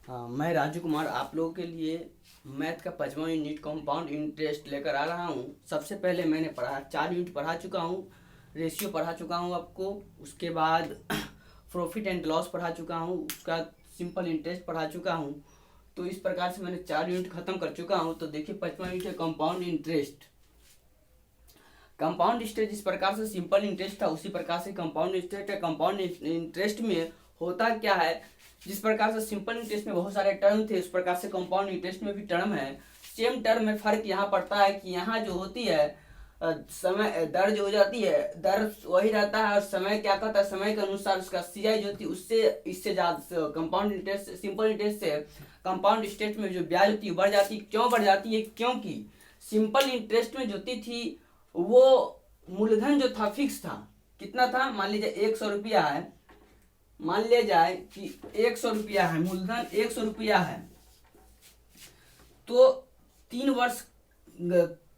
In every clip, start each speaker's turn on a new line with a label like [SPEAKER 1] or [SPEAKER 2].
[SPEAKER 1] हाँ, मैं राजू कुमार आप लोगों के लिए मैथ का 5वां यूनिट कंपाउंड इंटरेस्ट लेकर आ रहा हूँ। सबसे पहले मैंने पढ़ा 4 यूनिट पढ़ा चुका हूँ। रेशियो पढ़ा चुका हूँ आपको। उसके बाद प्रॉफिट एंड लॉस पढ़ा चुका हूँ। उसका सिंपल इंटरेस्ट पढ़ा चुका हूँ। तो इस प्रकार से मैंने 4 यूनिट खत्म कर चुका हूँ। तो देखिए 5वां यूनिट है कंपाउंड इंटरेस्ट। कंपाउंड इंटरेस्ट जिस प्रकार से सिंपल इंटरेस्ट था उसी प्रकार से कंपाउंड इंटरेस्ट है। कंपाउंड इंटरेस्ट में होता क्या है, जिस प्रकार से सिंपल इंटरेस्ट में बहुत सारे टर्म थे उस प्रकार से कंपाउंड इंटरेस्ट में भी टर्म है। सेम टर्म में फर्क यहाँ पड़ता है कि यहाँ जो होती है समय दर जो हो जाती है, दर वही रहता है और समय क्या कहता है, समय के अनुसार उसका सीआई जो होती है उससे इससे ज्यादा कंपाउंड इंटरेस्ट सिंपल इंटरेस्ट से कंपाउंड इंटरेस्ट में जो ब्याज होती है बढ़ जाती है। क्यों बढ़ जाती है? क्योंकि सिंपल इंटरेस्ट में जो होती थी वो मूलधन जो था फिक्स था। कितना था? मान लीजिए 100 रुपया है। मान लिया जाए कि 100 रुपया है, मूलधन 100 रुपया है। तो 3 वर्ष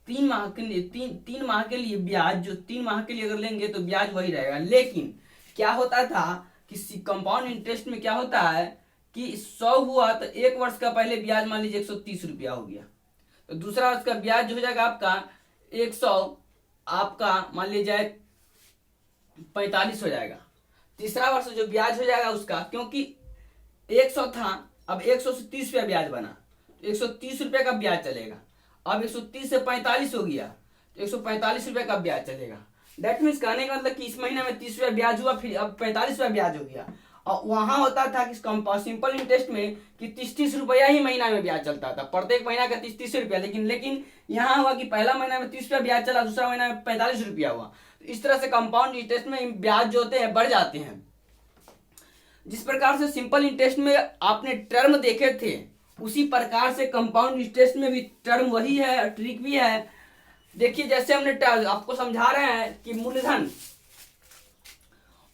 [SPEAKER 1] 3 माह के लिए 3 माह के लिए ब्याज जो 3 माह के लिए अगर लेंगे तो ब्याज वही रहेगा। लेकिन क्या होता था कि कंपाउंड इंटरेस्ट में क्या होता है कि 100 हुआ तो 1 वर्ष का पहले ब्याज मान लीजिए 130 रुपया हो गया, तो दूसरा वर्ष का ब्याज हो जाएगा आपका 100, आपका मान लीजिए 45 हो जाएगा। तीसरा वर्ष जो ब्याज हो जाएगा उसका, क्योंकि 100 था अब 100 से 30 रुपया ब्याज बना तो 130 रुपये का ब्याज चलेगा। अब 130 से 45 हो गया तो 145 रुपये का ब्याज चलेगा। डेट मीन्स कहने का मतलब कि इस महीने में 30 रुपया ब्याज हुआ, फिर अब 45 रुपया ब्याज हो गया। और वहां होता था कि सिंपल इंटरेस्ट में कि 30 रुपया ही महीना में ब्याज चलता था, प्रत्येक महीना का 30 रुपया। लेकिन यहाँ हुआ कि पहला महीना में 30 रुपया ब्याज चला, दूसरा महीना में 45 रुपया हुआ। तो इस तरह से कंपाउंड इंटरेस्ट में ब्याज जो होते हैं बढ़ जाते हैं। जिस प्रकार से सिंपल इंटरेस्ट में आपने टर्म देखे थे उसी प्रकार से कंपाउंड इंटरेस्ट में भी टर्म वही है, ट्रिक भी है। देखिए जैसे हमने आपको समझा रहे हैं कि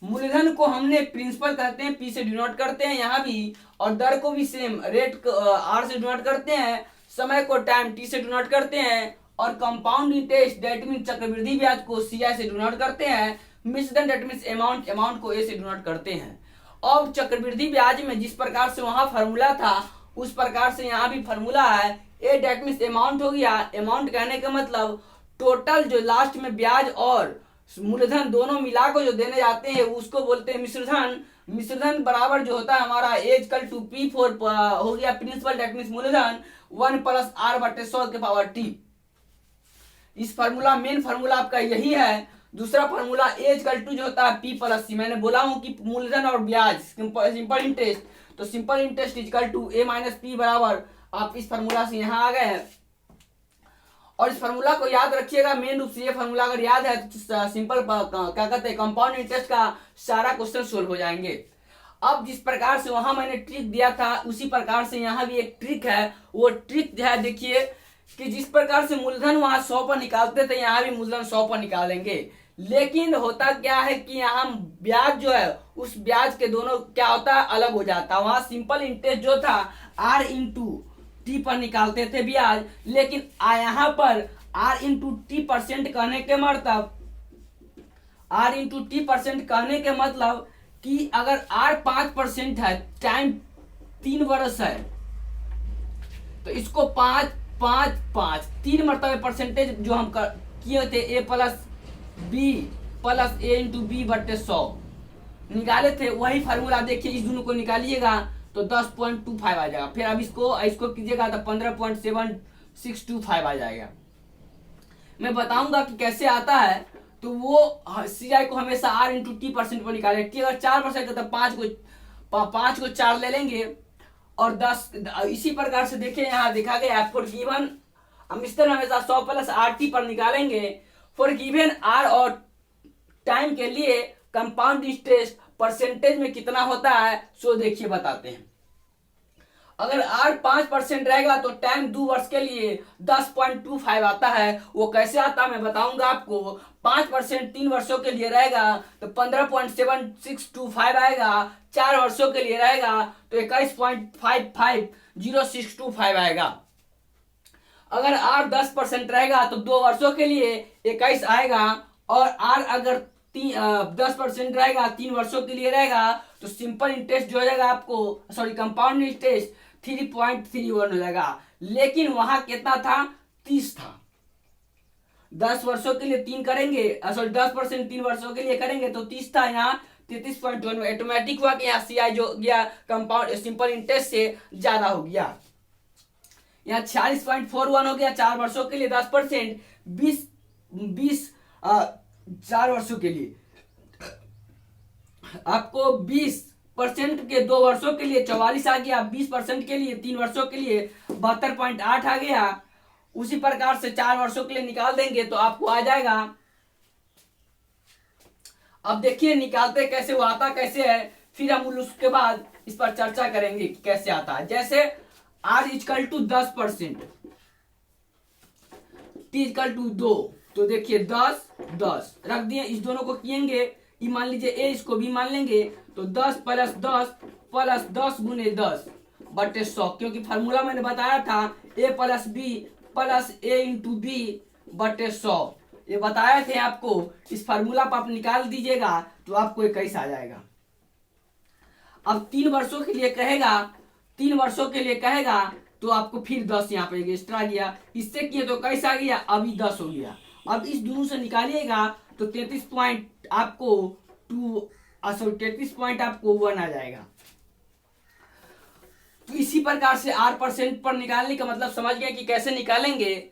[SPEAKER 1] मूलधन को हमने प्रिंसिपल कहते हैं, पी से डिनोट करते हैं यहाँ भी, और दर को भी सेम रेट आर से डिनोट करते हैं, समय को टाइम टी से डिनोट करते हैं, और कंपाउंड इंटरेस्ट डेट मीन चक्रवृद्धि ब्याज को सीआई से डिनोट करते हैं। मिश्रण डेट मीन्स अमाउंट को ए से डिनोट करते हैं। और चक्रवृद्धि ब्याज में जिस प्रकार से वहां फार्मूला था उस प्रकार से यहाँ भी फार्मूला है। ए डेट मीन्स अमाउंट हो गया। अमाउंट कहने का मतलब टोटल जो लास्ट में ब्याज और मूलधन दोनों मिला को जो देने जाते हैं उसको बोलते हैं मिश्रधन। मिश्रधन बराबर जो होता है हमारा एजकल टू P4 हो गया प्रिंसिपल डेट मीन्स मूलधन 1 + R/100 इस फार्मूला मेन फार्मूला आपका यही है। दूसरा फार्मूला एजकल टू जो होता है P + C। मैंने बोला हूं कि मूलधन और ब्याज सिंपल इंटरेस्ट, तो simple interest equal to A - P बराबर, आप इस फार्मूला से यहाँ आ गए हैं। और इस फार्मूला को याद रखिएगा, मेन रूप से ये फार्मूला अगर याद है तो सिंपल क्या कहते हैं कंपाउंड इंटरेस्ट का सारा क्वेश्चन सोल्व हो जाएंगे। अब जिस प्रकार से वहां मैंने ट्रिक दिया था उसी प्रकार से यहाँ भी एक ट्रिक है। वो ट्रिक जो है देखिए कि जिस प्रकार से मूलधन वहां 100 पर निकालते थे यहाँ भी मूलधन 100 पर निकालेंगे। लेकिन होता क्या है कि यहाँ ब्याज जो है उस ब्याज के दोनों क्या होता है अलग हो जाता है। वहां सिंपल इंटरेस्ट जो था R × T पर निकालते थे ब्याज, लेकिन यहाँ पर R × T % कहने के मतलब R × T% कहने के मतलब कि अगर R 5% है, टाइम 3 वर्ष है, तो इसको 5 5 5 3 मरतबे परसेंटेज जो हम किए थे A + B + A × B/100 निकाले थे, वही फार्मूला देखिए इस दोनों को निकालिएगा तो 10.25 आ जाएगा। फिर अब इसको कीजिएगा तो 15.7625 आ जाएगा। मैं बताऊंगा कि कैसे आता है। तो वो सीआई को हमेशा R × T% पर निकाले। T अगर 4% है तो 5 को 4 ले लेंगे और 10 इसी प्रकार से देखिए यहाँ देखा गया फॉर गिवन मिश्रण हमेशा 100 + RT पर निकालेंगे। फॉर गिवन R और टाइम के लिए कंपाउंड इंटरेस्ट परसेंटेज में कितना होता है सो देखिए बताते हैं। अगर R 5% रहेगा तो टाइम 2 वर्ष के लिए 10.25 आता है। वो कैसे आता है मैं बताऊंगा आपको। 5% 3 वर्षों के लिए रहेगा तो 15.7625 आएगा। 4 वर्षों के लिए रहेगा तो 21.55062 आएगा। अगर R 10% रहेगा तो 2 वर्षों के लिए 21 आएगा। और R अगर 10% रहेगा 3 वर्षों के लिए रहेगा तो सिंपल इंटरेस्ट जो हो जाएगा आपको कंपाउंड इंटरेस्ट 3.31 हो जाएगा। लेकिन वहां कितना था, 30 था। 10 वर्षों के लिए 3 करेंगे, सॉरी 10% 3 वर्षों के लिए करेंगे तो 30 था, यहाँ 33.1 ऑटोमेटिक हुआ कि यहाँ CI जो गया कंपाउंड सिंपल इंटरेस्ट से ज्यादा हो गया। यहाँ 46.41 हो गया 4 वर्षों के लिए 10%, 20 4 वर्षों के लिए आपको 20% के 2 वर्षों के लिए 44 आ गया, 20% के लिए 3 वर्षों के लिए 72.8 आ गया। उसी प्रकार से 4 वर्षों के लिए निकाल देंगे तो आपको आ जाएगा। अब देखिए निकालते कैसे, वो आता कैसे है, फिर हम उसके बाद इस पर चर्चा करेंगे कि कैसे आता है। जैसे R equal to 10%, T equal to 2, तो देखिए 10 रख दिए, इस दोनों को किएंगे, ये मान लीजिए A, इसको भी मान लेंगे, तो 10 प्लस 10 गुने 10 बटे 100, क्योंकि फार्मूला मैंने बताया था A plus B plus A into B बटे 100, ये बताए थे आपको। इस फार्मूला पर आप निकाल दीजिएगा तो आपको 21 आ जाएगा। अब 3 वर्षों के लिए कहेगा, 3 वर्षों के लिए कहेगा तो आपको फिर 10 यहाँ पे एक्स्ट्रा गया, इससे किए तो कैसा गया, अभी 10 हो गया। अब इस दोनों से निकालिएगा तो 33 पॉइंट आपको 1 आ जाएगा। तो इसी प्रकार से R% पर निकालने का मतलब समझ गए कि कैसे निकालेंगे।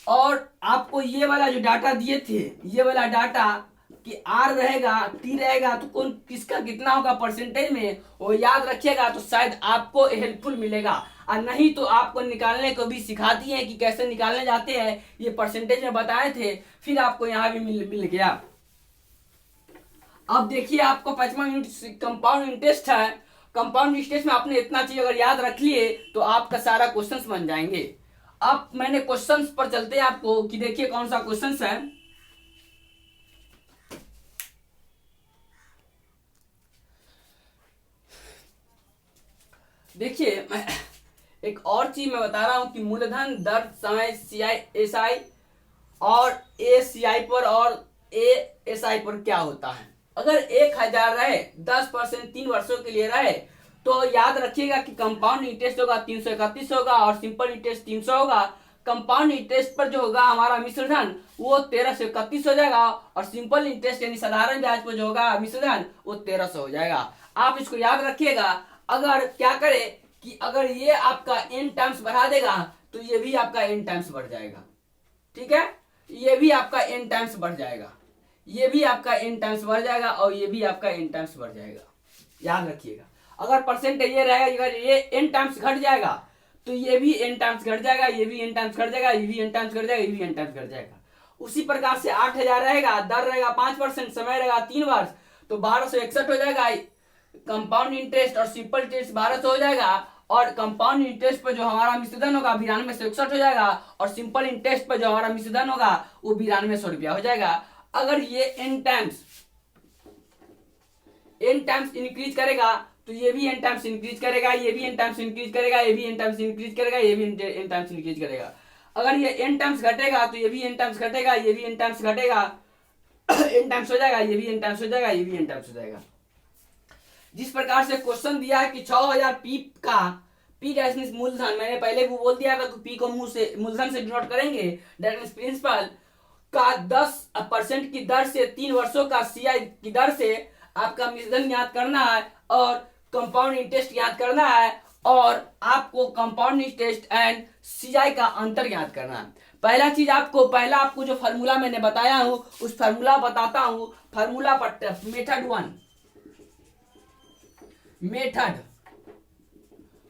[SPEAKER 1] और आपको ये वाला जो डाटा दिए थे, ये वाला डाटा कि R रहेगा T रहेगा तो कौन किसका कितना होगा परसेंटेज में, वो याद रखिएगा तो शायद आपको हेल्पफुल मिलेगा। और नहीं तो आपको निकालने को भी सिखाती है कि कैसे निकालने जाते हैं, ये परसेंटेज में बताए थे, फिर आपको यहाँ भी मिल गया। अब देखिए आपको 5वां यूनिट कंपाउंड इंटरेस्ट है। कंपाउंड इंटरेस्ट में आपने इतना चीज अगर याद रख लिए तो आपका सारा क्वेश्चंस बन जाएंगे। अब मैंने क्वेश्चंस पर चलते हैं आपको कि देखिए कौन सा क्वेश्चंस है। देखिए एक और चीज मैं बता रहा हूं कि मूलधन दर समय CI और ACI पर और ASI पर क्या होता है। अगर 1000 रहे, 10% 3 वर्षों के लिए रहे, तो याद रखिएगा कि कंपाउंड इंटरेस्ट होगा 331 होगा और सिंपल इंटरेस्ट 300 होगा। कंपाउंड इंटरेस्ट पर जो होगा हमारा मिश्रधन वो 1331 हो जाएगा और सिंपल इंटरेस्ट यानी साधारण ब्याज पर जो होगा मिश्रधन वो 1300 हो जाएगा। आप इसको याद रखिएगा। अगर क्या करे कि अगर ये आपका n टाइम्स बढ़ा देगा तो ये भी आपका n टाइम्स बढ़ जाएगा, ठीक है, ये भी आपका n टाइम्स बढ़ जाएगा, ये भी आपका n टाइम्स बढ़ जाएगा और ये भी आपका n टाइम्स बढ़ जाएगा, याद रखिएगा। अगर परसेंटेज ये रहेगा, अगर ये n टाइम्स घट जाएगा तो ये भी n टाइम्स घट जाएगा, ये भी n टाइम्स घट जाएगा, ये भी n टाइम्स घट जाएगा, ये भी n टाइम्स घट जाएगा। उसी प्रकार से 8000 रहेगा, दर रहेगा 5%, समय रहेगा 3 वर्ष, तो 1261 हो जाएगा कंपाउंड इंटरेस्ट और सिंपल इंटरेस्ट 1200 हो जाएगा। और कंपाउंड इंटरेस्ट पर जो हमारा मिश्रधन होगा 9261 हो जाएगा और सिंपल इंटरेस्ट पर जो हमारा मिश्रधन होगा वो 9200 रुपया हो जाएगा। अगर ये n टाइम्स इंक्रीज करेगा तो ये भी n टाइम्स इंक्रीज करेगा, ये भी n टाइम्स इंक्रीज करेगा, ये भी n टाइम्स इंक्रीज करेगा, ये भी n टाइम्स इंक्रीज करेगा। अगर ये n टाइम्स घटेगा तो ये भी n टाइम्स घटेगा, ये भी n टाइम्स घटेगा, n टाइम्स हो जाएगा, ये भी n टाइम्स हो जाएगा, ये भी n टाइम्स हो जाएगा। जिस प्रकार से क्वेश्चन दिया है कि 6000 पी का पी मींस मूलधन, मैंने पहले वो बोल दिया था कि पी को मूलधन से डिनोट करेंगे, दैट मींस प्रिंसिपल का 10% की दर से 3 वर्षों का CI की दर से आपका मिश्रधन ज्ञात करना है और कंपाउंड इंटरेस्ट ज्ञात करना है और आपको कंपाउंड इंटरेस्ट एंड CI का अंतर ज्ञात करना है। पहला आपको जो फार्मूला मैंने बताया हूं उस फार्मूला बताता हूं। फार्मूला पर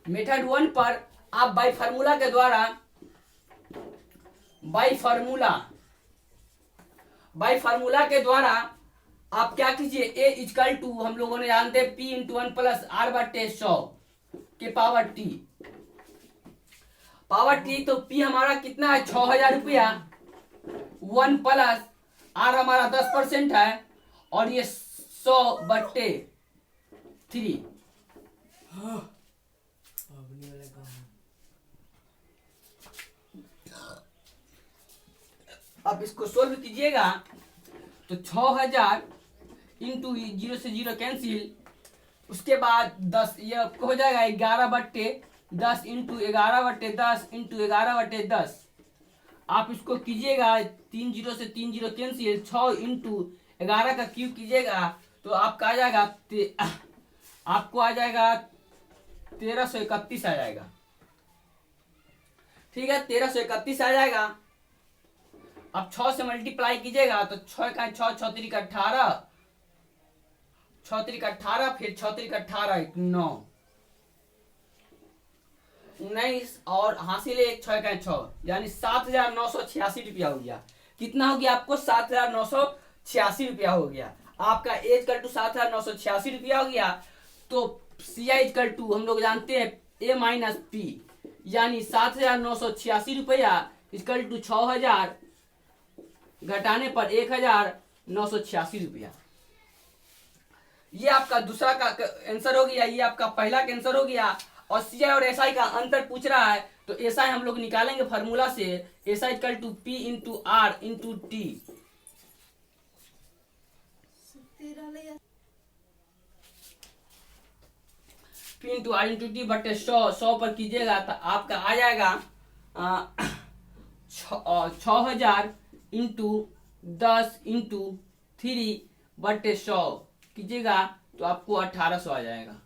[SPEAKER 1] मेथड 1 पर आप बाय फार्मूला के द्वारा आप क्या कीजिए, A इक्वल टू हम लोगों ने जानते हैं P इंटू 1 प्लस R बटे 100 के पावर T। तो P हमारा कितना है 6000 रुपया, 1 प्लस R हमारा 10% है और ये 100 बटे 3। अब इसको सोल्व कीजिएगा तो 6000 इंटू 0 से 0 कैंसिल, उसके बाद 10 ये हो जाएगा 11 बट्टे 10 इंटू 11/10 इंटू 11/10। आप इसको कीजिएगा, 3 जीरो से 3 जीरो कैंसिल, 6 इंटू 11 का क्यूब कीजिएगा तो आपका आ जाएगा आपको आ जाएगा 1331 आ जाएगा। ठीक है, 1331 आ जाएगा। अब 6 से मल्टीप्लाई कीजिएगा तो 6 का 6, 6 3 का 18, 6 3 का 18, फिर 6 3 का 18, 9, 19 और हासिल 1, 6 का 6, यानी 7,986 रुपया हो गया। कितना हो गया आपको? 7,986 रुपया हो गया। आपका एज कल टू 7,986 रुपया हो गया। तो सी आई इजकल टू हम लोग जानते हैं ए माइनस पी, यानी 7,986 रुपया इजकल टू 6,000 घटाने पर 1,986 रुपया। ये आपका दूसरा का आंसर हो गया, ये आपका पहला का आंसर हो गया। और सी आई और एस आई का अंतर पूछ रहा है तो एस आई हम लोग निकालेंगे फार्मूला से, S I equal to P into R into T. P into R into T बटे 100 पर कीजिएगा तो आपका आ जाएगा 6,000 इंटू 10 इंटू 3 बटे 100 कीजिएगा तो आपको 1,800 आ जाएगा।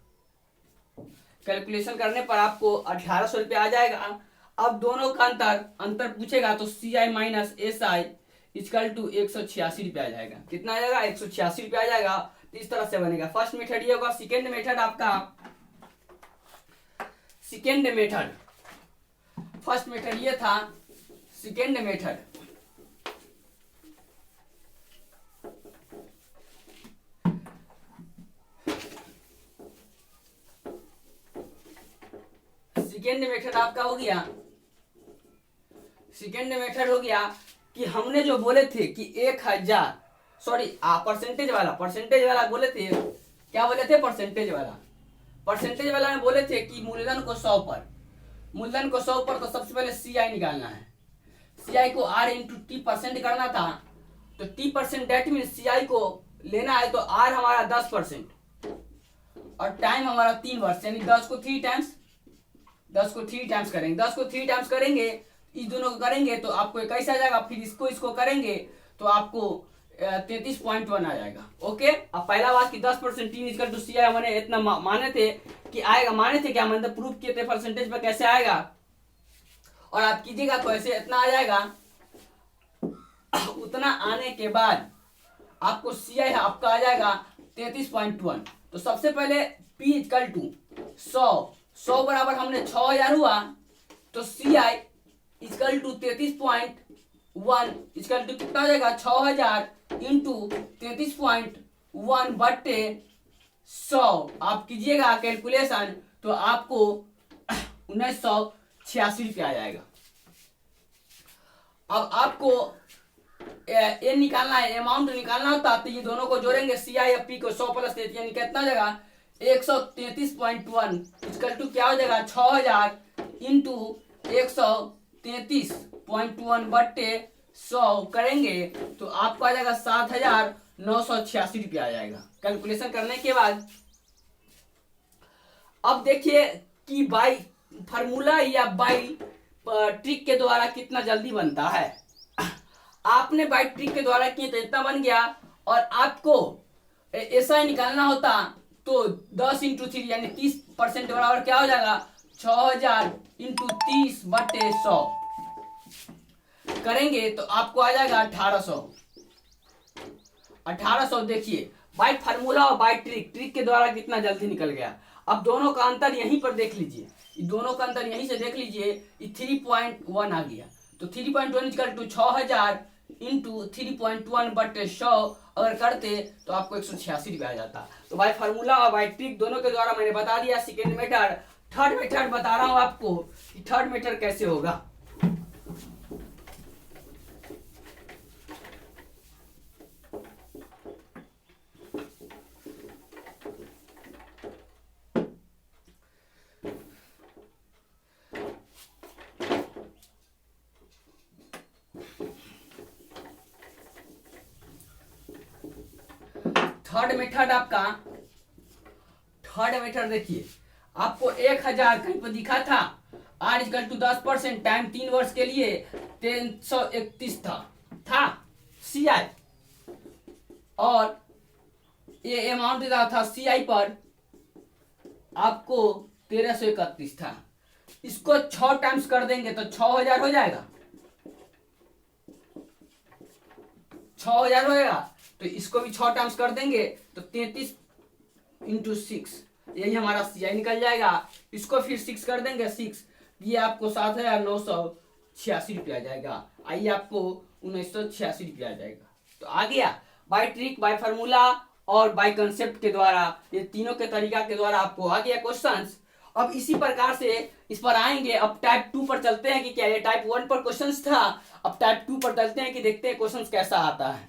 [SPEAKER 1] कैलकुलेशन करने पर आपको 1,800 रुपया आ जाएगा। अब दोनों का अंतर पूछेगा तो C I minus S I equal to 186 रुपया आ जाएगा। कितना आ जाएगा? 186 रुपया आ जाएगा। तो इस तरह से बनेगा। फर्स्ट मेथड ये होगा। सेकेंड मेथड आपका, सेकेंड मेथड, फर्स्ट मेथड ये था, सेकेंड मेथड सेकेंड मेथड आपका हो गया, सेकेंड मेथड हो गया कि हमने जो बोले थे कि 1,000, सॉरी परसेंटेज वाला बोले थे। क्या बोले थे? परसेंटेज वाला में बोले थे कि मूलधन को 100 पर, तो सबसे पहले सी आई निकालना है। सी आई को आर इंटू टी परसेंट करना था। तो टी परसेंट डेट मीन सी आई को लेना है तो आर हमारा 10% और टाइम हमारा 3 वर्ष, यानी 10 को 3 टाइम्स करेंगे। 10 को 3 टाइम्स करेंगे, इस दोनों को करेंगे तो आपको 21 आ जाएगा। फिर इसको करेंगे तो आपको 33.1 आ जाएगा। ओके, अब पहला बात कि 10% टी इजकल टू सी आई हमने इतना माने थे कि आएगा, माने थे क्या, मतलब प्रूफ किए थे परसेंटेज पर कैसे आएगा। और आप कीजिएगा तो ऐसे इतना आ जाएगा। उतना आने के बाद आपको सी आई आपका आ जाएगा 33.1। तो सबसे पहले पी इजकल टू 100 बराबर हमने 6,000 हुआ तो C I equal to 33.1 is equal to कितना हो जाएगा? 6,000 इंटू 33.1 बटे 100। आप कीजिएगा कैलकुलेशन तो आपको 1,986 रुपया आ जाएगा। अब आपको ये निकालना है, अमाउंट निकालना होता तो ये दोनों को जोड़ेंगे, सी आई एफ पी को 100 प्लस यानी कितना हो जाएगा? 133.1 इजकल टू क्या हो जाएगा? 6,000 इंटू 133.1 बट्टे 100 करेंगे तो आपको आ जाएगा 7,986 रुपया आ जाएगा कैलकुलेशन करने के बाद। अब देखिए कि बाई फार्मूला या बाई ट्रिक के द्वारा कितना जल्दी बनता है। आपने बाई ट्रिक के द्वारा किए तो इतना बन गया, और आपको ऐसा निकालना होता तो 10 इंटू 3 यानी 30% बराबर क्या हो जाएगा? 6,000 इंटू 30 बटे 100 करेंगे तो आपको आ जाएगा 1,800। देखिए बाई फार्मूला और बाई ट्रिक के द्वारा कितना जल्दी निकल गया। अब दोनों का अंतर यहीं पर देख लीजिए, दोनों का अंतर यहीं से देख लीजिए, 3.1 आ गया। तो 3.1 इक्वल टू 6,000 इंटू 3.1 बटे 100 अगर करते तो आपको 186 रुपया आ जाता। तो बाई फार्मूला और बाई ट्रिक दोनों के द्वारा मैंने बता दिया सेकेंड मेथड। थर्ड मेथड बता रहा हूं आपको कि थर्ड मेथड कैसे होगा। थर्ड मेथड आपका, थर्ड मेथड देखिए आपको 1000 कहीं पर दिखा था, आर इक्वल टू 10% टाइम 3 वर्ष के लिए 331 था सी आई, और ये अमाउंट दिया था सी आई पर आपको 1331 था। इसको 6 टाइम्स कर देंगे तो 6000 हो जाएगा, 6000 होएगा। तो इसको भी 6 टाइम्स कर देंगे तो 33 इंटू 6, यही हमारा सी आई निकल जाएगा। इसको फिर 6 कर देंगे, 6 ये आपको 7986 रुपया आ जाएगा। आइए आपको 1986 रुपया आ जाएगा। तो आ गया बाय ट्रिक, बाय फार्मूला और बाय कंसेप्ट के द्वारा, ये तीनों के तरीका के द्वारा आपको आ गया क्वेश्चंस। अब इसी प्रकार से इस पर आएंगे। अब टाइप 2 पर चलते हैं कि क्या ये टाइप 1 पर क्वेश्चंस था, अब टाइप 2 पर चलते हैं कि देखते हैं क्वेश्चंस कैसा आता है।